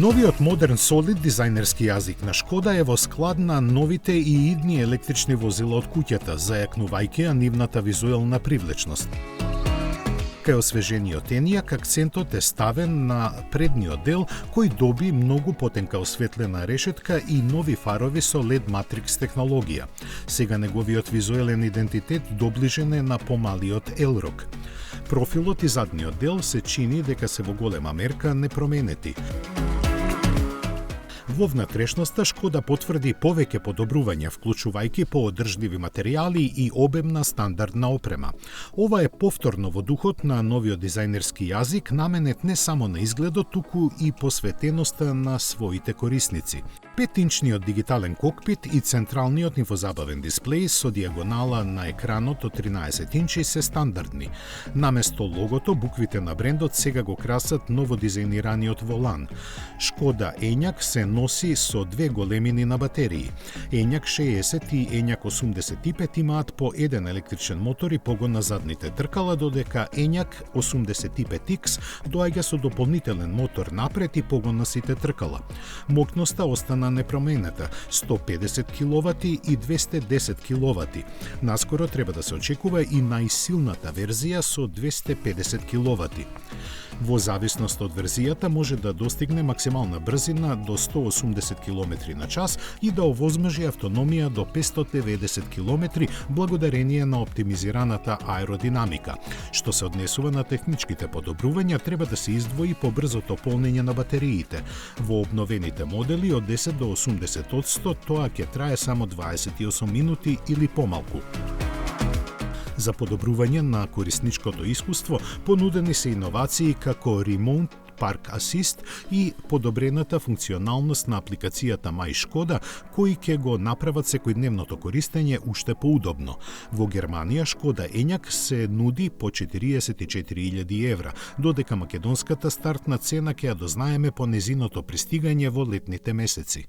Новиот модерн Solid дизајнерски јазик на Шкода е во склад на новите и идни електрични возила од куќата, зајакнувајќи ја нивната визуелна привлечност. Кај освежениот енија, акцентот е ставен на предниот дел, кој доби многу потенка осветлена решетка и нови фарови со LED Matrix технологија. Сега неговиот визуелен идентитет доближен е на помалиот Elroq. Профилот и задниот дел се чини дека се во голема мерка непроменети. Во внатрешноста Шкода потврди повеќе подобрувања, вклучувајќи поодржливи материјали и обемна стандардна опрема. Ова е повторно во духот на новиот дизајнерски јазик, наменет не само на изгледот, туку и посветеноста на своите корисници. 5-инчниот дигитален кокпит и централниот инфозабавен дисплеј со дијагонала на екранот од 13 инчи се стандардни. Наместо логото, буквите на брендот сега го красат ново дизајнираниот волан. Шкода Ењак се носи со две големини на батерии. Ењак 60 и Ењак 85 имаат по еден електричен мотор и погон на задните тркала, додека Ењак 85X доаѓа со дополнителен мотор напред и погон на сите тркала. Мокноста остана непроменета, 150 киловати и 210 киловати. Наскоро треба да се очекува и најсилната верзија со 250 киловати. Во зависност од верзијата може да достигне максимална брзина до 180 км на час и да овозможи автономија до 590 км благодарение на оптимизираната аеродинамика. Што се однесува на техничките подобрувања, треба да се издвои побрзото полнење на батериите. Во обновените модели од 10 до 80% тоа ќе трае само 28 минути или помалку. За подобрување на корисничкото искуство понудени се иновации како Remote Park Assist и подобрената функционалност на апликацијата My Шкода, кои ќе го направат секојдневното користење уште поудобно. Во Германија Шкода Ењак се нуди по 44.000 евра, додека македонската стартна цена ќе ја дознаеме по незиното пристигање во летните месеци.